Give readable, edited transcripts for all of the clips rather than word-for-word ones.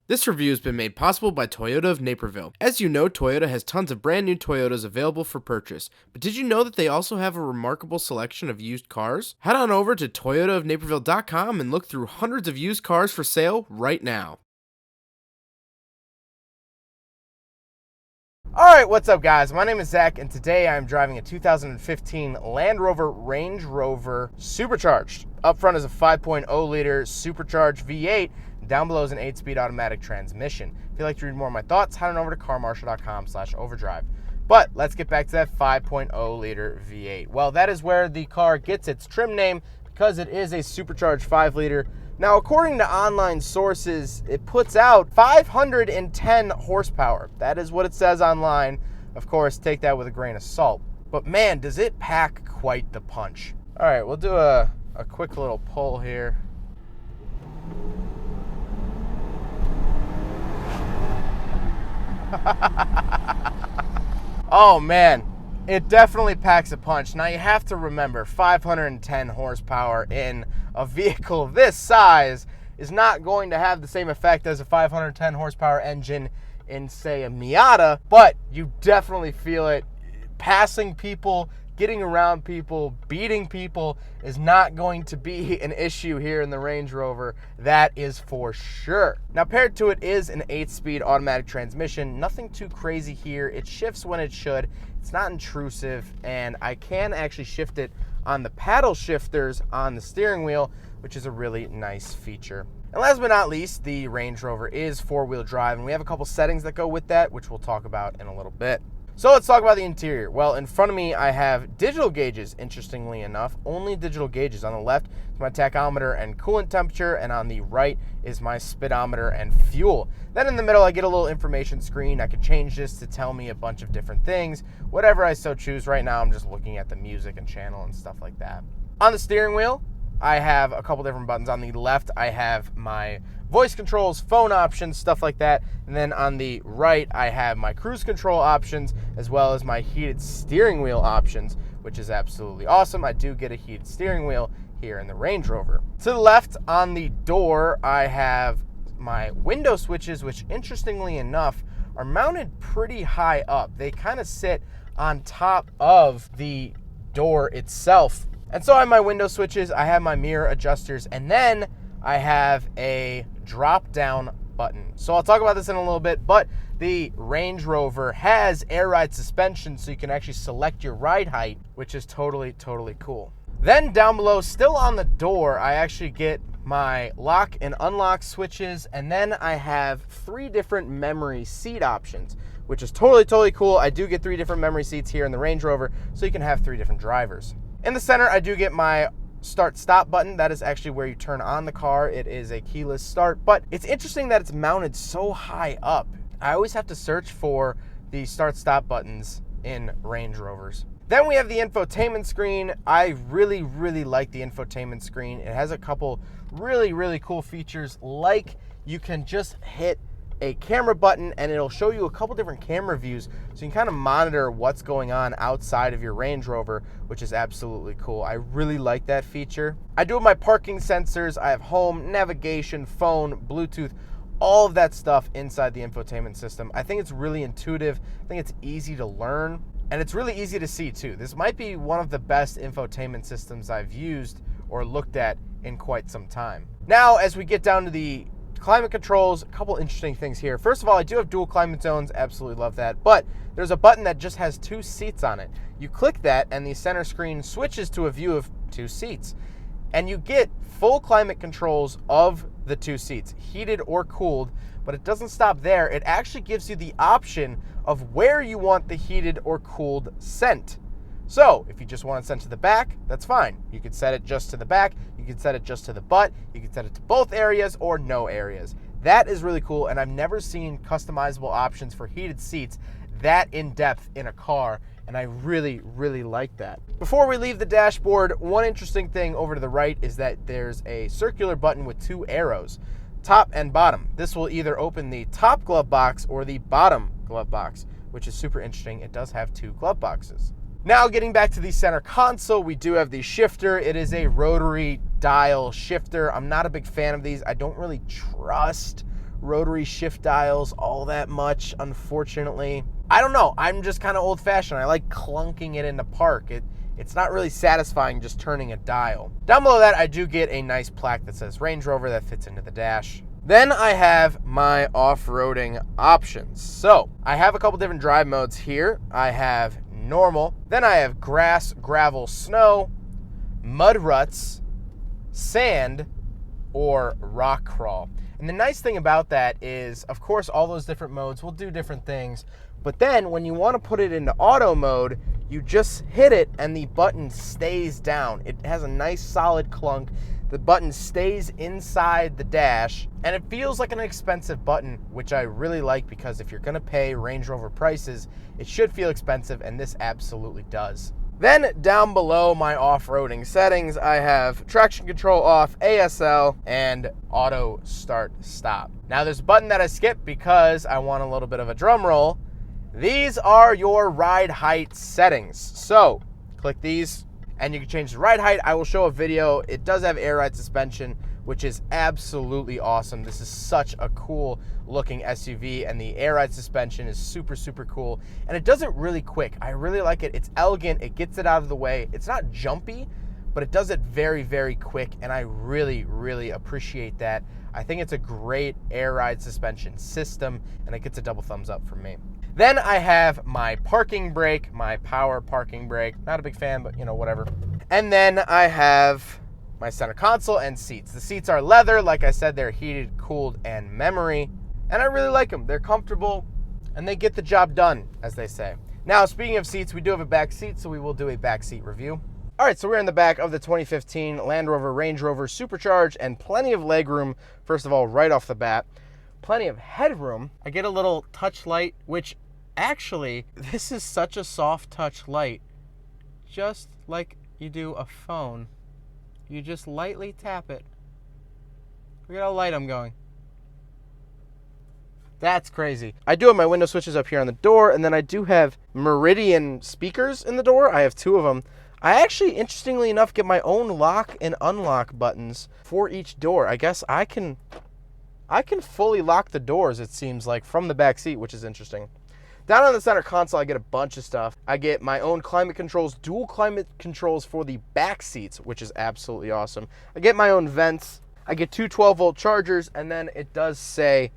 This review has been made possible by Toyota of Naperville. As you know, Toyota has tons of brand new Toyotas available for purchase. But did you know that they also have a remarkable selection of used cars? Head on over to toyotaofnaperville.com and look through hundreds of used cars for sale right now. Alright, what's up guys? My name is Zach and today I'm driving a 2015 Land Rover Range Rover Supercharged. Up front is a 5.0 liter Supercharged V8. Down below is an 8-speed automatic transmission. If you'd like to read more of my thoughts, head on over to carmarshal.com/overdrive. But let's get back to that 5.0 liter V8. Well, that is where the car gets its trim name because it is a supercharged 5 liter. Now, according to online sources, it puts out 510 horsepower. That is what it says online. Of course, take that with a grain of salt. But man, does it pack quite the punch. All right, we'll do a quick little pull here. Oh man, it definitely packs a punch. Now you have to remember, 510 horsepower in a vehicle of this size is not going to have the same effect as a 510 horsepower engine in, say, a Miata, but you definitely feel it. Passing people, getting around people, beating people is not going to be an issue here in the Range Rover. That is for sure. Now, paired to it is an 8-speed automatic transmission. Nothing too crazy here. It shifts when it should. It's not intrusive, and I can actually shift it on the paddle shifters on the steering wheel, which is a really nice feature. And last but not least, the Range Rover is 4-wheel drive, and we have a couple settings that go with that, which we'll talk about in a little bit. So let's talk about the interior. Well, in front of me, I have digital gauges, interestingly enough. Only digital gauges. On the left is my tachometer and coolant temperature, and on the right is my speedometer and fuel. Then in the middle, I get a little information screen. I could change this to tell me a bunch of different things, whatever I so choose. Right now, I'm just looking at the music and channel and stuff like that. On the steering wheel, I have a couple different buttons. On the left, I have my voice controls, phone options, stuff like that. And then on the right, I have my cruise control options as well as my heated steering wheel options, which is absolutely awesome. I do get a heated steering wheel here in the Range Rover. To the left on the door, I have my window switches, which interestingly enough are mounted pretty high up. They kind of sit on top of the door itself. And so I have my window switches, I have my mirror adjusters, and then I have a drop down button. So I'll talk about this in a little bit, but the Range Rover has air ride suspension, so you can actually select your ride height, which is totally cool. Then down below, still on the door, I actually get my lock and unlock switches, and then I have 3 different memory seat options, which is totally cool. I do get 3 different memory seats here in the Range Rover, so you can have 3 different drivers. In the center, I do get my start-stop button. That is actually where you turn on the car. It is a keyless start, but it's interesting that it's mounted so high up. I always have to search for the start-stop buttons in Range Rovers. Then we have the infotainment screen. I really like the infotainment screen. It has a couple really cool features, like you can just hit a camera button and it'll show you a couple different camera views, so you can kind of monitor what's going on outside of your Range Rover, which is absolutely cool. I really like that feature. I do have my parking sensors. I have home, navigation, phone, Bluetooth, all of that stuff inside the infotainment system. I think it's really intuitive. I think it's easy to learn, and it's really easy to see too. This might be one of the best infotainment systems I've used or looked at in quite some time. Now, as we get down to the climate controls, a couple interesting things here. First of all, I do have dual climate zones. Absolutely love that. But there's a button that just has 2 seats on it. You click that and the center screen switches to a view of 2 seats. And you get full climate controls of the 2 seats, heated or cooled. But it doesn't stop there. It actually gives you the option of where you want the heated or cooled sent. So if you just want it sent to the back, that's fine. You could set it just to the back, you could set it just to the butt, you could set it to both areas or no areas. That is really cool, and I've never seen customizable options for heated seats that in depth in a car, and I really like that. Before we leave the dashboard, one interesting thing over to the right is that there's a circular button with 2 arrows, top and bottom. This will either open the top glove box or the bottom glove box, which is super interesting. It does have 2 glove boxes. Now, getting back to the center console, we do have the shifter. It is a rotary dial shifter. I'm not a big fan of these. I don't really trust rotary shift dials all that much, unfortunately. I don't know. I'm just kind of old-fashioned. I like clunking it into park. It's not really satisfying just turning a dial. Down below that, I do get a nice plaque that says Range Rover that fits into the dash. Then I have my off-roading options. So I have a couple different drive modes here. I have normal, then I have grass, gravel, snow, mud ruts, sand, or rock crawl. And the nice thing about that is, of course, all those different modes will do different things. But then when you want to put it into auto mode, you just hit it and the button stays down. It has a nice solid clunk. The button stays inside the dash, and it feels like an expensive button, which I really like, because if you're going to pay Range Rover prices, it should feel expensive, and this absolutely does. Then down below my off-roading settings, I have traction control off, ASL, and auto start stop. Now there's a button that I skipped because I want a little bit of a drum roll. These are your ride height settings. So click these and you can change the ride height. I will show a video. It does have air ride suspension, which is absolutely awesome. This is such a cool looking SUV, and the air ride suspension is super, super cool. And it does it really quick. I really like it. It's elegant. It gets it out of the way. It's not jumpy, but it does it very, very quick, and I really, really appreciate that. I think it's a great air ride suspension system, and it gets a double thumbs up from me. Then I have my parking brake, my power parking brake. Not a big fan, but whatever. And then I have my center console and seats. The seats are leather. Like I said, they're heated, cooled, and memory. And I really like them. They're comfortable, and they get the job done, as they say. Now, speaking of seats, we do have a back seat, so we will do a back seat review. All right, so we're in the back of the 2015 Land Rover Range Rover Supercharged, and plenty of legroom, first of all, right off the bat. Plenty of headroom. I get a little touch light, which actually, this is such a soft touch light, just like you do a phone. You just lightly tap it. Look at how light I'm going. That's crazy. I do have my window switches up here on the door, and then I do have Meridian speakers in the door. I have 2 of them. I actually, interestingly enough, get my own lock and unlock buttons for each door. I guess I can fully lock the doors, it seems like, from the back seat, which is interesting. Down on the center console, I get a bunch of stuff. I get my own climate controls, dual climate controls for the back seats, which is absolutely awesome. I get my own vents. I get 2 12-volt chargers, and then it does say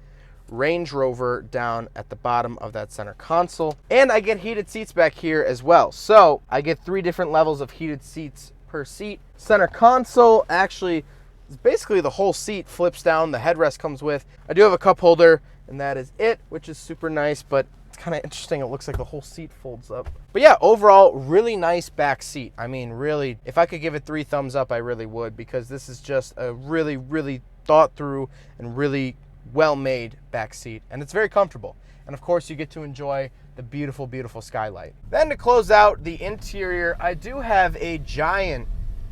Range Rover down at the bottom of that center console. And I get heated seats back here as well. So I get 3 different levels of heated seats per seat. Center console actually is basically the whole seat flips down. The headrest comes with. I do have a cup holder, and that is it, which is super nice, but kind of interesting. It looks like the whole seat folds up. But yeah, overall, really nice back seat. I mean, really, if I could give it 3 thumbs up, I really would, because this is just a really, really thought through and really well-made back seat, and it's very comfortable. And of course, you get to enjoy the beautiful, beautiful skylight. Then to close out the interior, I do have a giant,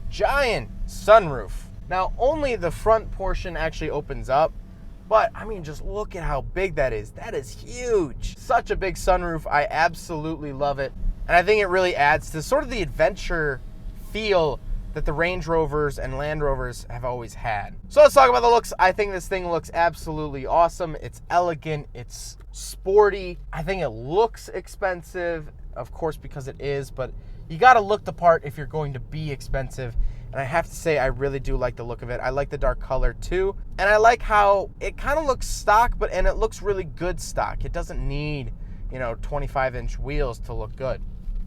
giant sunroof. Now, only the front portion actually opens up, but I mean, just look at how big that is. That is huge. Such a big sunroof. I absolutely love it. And I think it really adds to sort of the adventure feel that the Range Rovers and Land Rovers have always had. So let's talk about the looks. I think this thing looks absolutely awesome. It's elegant. It's sporty. I think it looks expensive, of course, because it is, but you got to look the part if you're going to be expensive. And I have to say, I really do like the look of it. I like the dark color too. And I like how it kind of looks stock, and it looks really good stock. It doesn't need, 25-inch wheels to look good.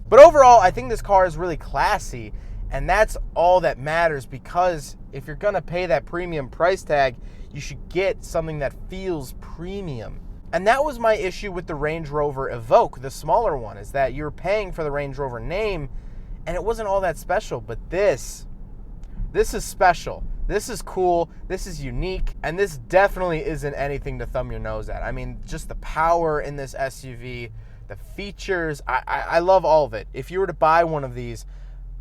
But overall, I think this car is really classy. And that's all that matters, because if you're going to pay that premium price tag, you should get something that feels premium. And that was my issue with the Range Rover Evoque, the smaller one, is that you're paying for the Range Rover name, and it wasn't all that special. But this is special. This is cool. This is unique. And this definitely isn't anything to thumb your nose at. I mean, just the power in this SUV, the features, I love all of it. If you were to buy one of these,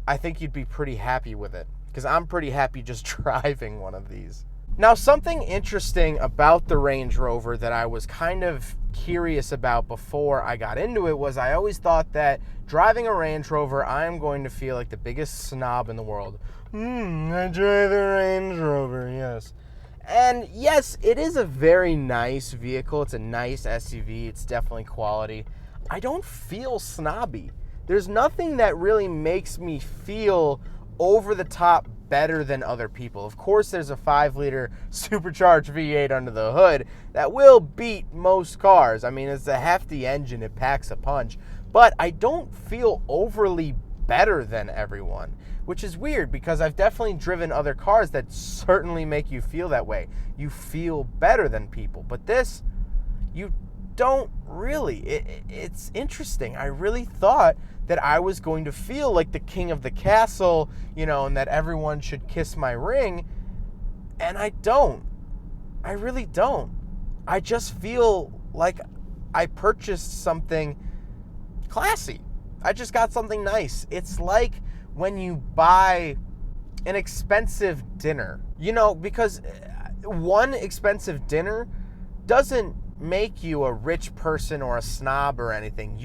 I think you'd be pretty happy with it, because I'm pretty happy just driving one of these. Now, something interesting about the Range Rover that I was kind of curious about before I got into it was I always thought that driving a Range Rover, I am going to feel like the biggest snob in the world. I drive a Range Rover, yes. And yes, it is a very nice vehicle. It's a nice SUV. It's definitely quality. I don't feel snobby. There's nothing that really makes me feel over the top better than other people. Of course, there's a 5-liter supercharged V8 under the hood that will beat most cars. I mean, it's a hefty engine. It packs a punch. But I don't feel overly better than everyone, which is weird because I've definitely driven other cars that certainly make you feel that way. You feel better than people. But this, you don't really. It's interesting. I really thought that I was going to feel like the king of the castle, you know, and that everyone should kiss my ring. And I don't. I really don't. I just feel like I purchased something classy. I just got something nice. It's like when you buy an expensive dinner, you know, because one expensive dinner doesn't make you a rich person or a snob or anything.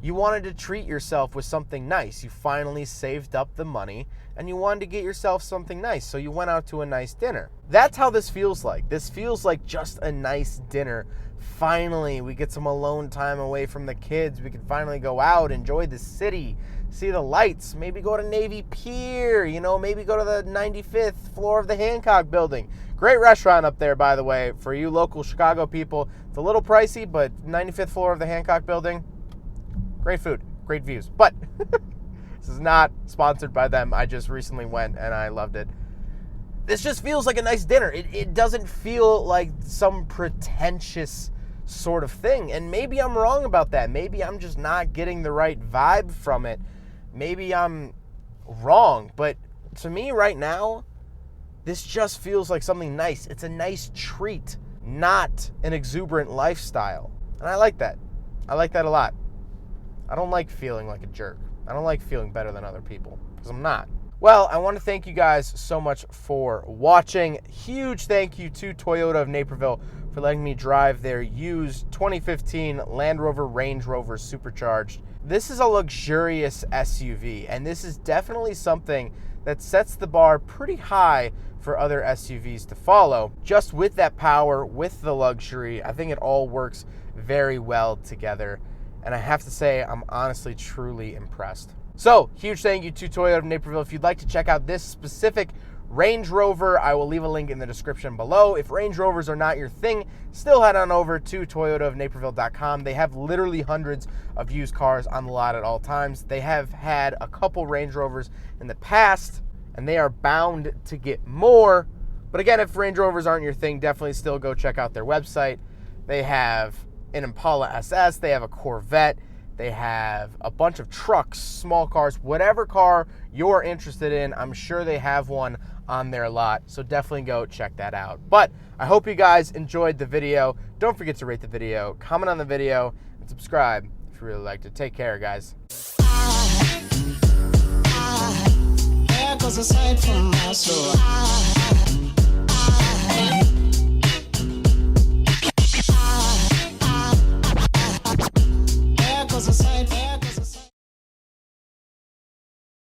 You wanted to treat yourself with something nice. You finally saved up the money and you wanted to get yourself something nice. So you went out to a nice dinner. That's how this feels like. This feels like just a nice dinner. Finally, we get some alone time away from the kids. We can finally go out, enjoy the city, see the lights, maybe go to Navy Pier, you know, maybe go to the 95th floor of the Hancock building. Great restaurant up there, by the way, for you local Chicago people. It's a little pricey, but 95th floor of the Hancock building, great food, great views. But this is not sponsored by them. I just recently went and I loved it. This just feels like a nice dinner. It doesn't feel like some pretentious sort of thing. And maybe I'm wrong about that. Maybe I'm just not getting the right vibe from it. Maybe I'm wrong. But to me right now, this just feels like something nice. It's a nice treat, not an exuberant lifestyle. And I like that. I like that a lot. I don't like feeling like a jerk. I don't like feeling better than other people, because I'm not. Well, I want to thank you guys so much for watching. Huge thank you to Toyota of Naperville for letting me drive their used 2015 Land Rover Range Rover Supercharged. This is a luxurious SUV, and this is definitely something that sets the bar pretty high for other SUVs to follow. Just with that power, with the luxury, I think it all works very well together. And I have to say, I'm honestly, truly impressed. So, huge thank you to Toyota of Naperville. If you'd like to check out this specific Range Rover, I will leave a link in the description below. If Range Rovers are not your thing, still head on over to toyotaofnaperville.com. They have literally hundreds of used cars on the lot at all times. They have had a couple Range Rovers in the past, and they are bound to get more. But again, if Range Rovers aren't your thing, definitely still go check out their website. They have an Impala SS, they have a Corvette, they have a bunch of trucks, small cars, whatever car you're interested in, I'm sure they have one on their lot, so definitely go check that out. But I hope you guys enjoyed the video. Don't forget to rate the video, comment on the video, and subscribe if you really liked it. Take care, guys. There goes a sight from my soul.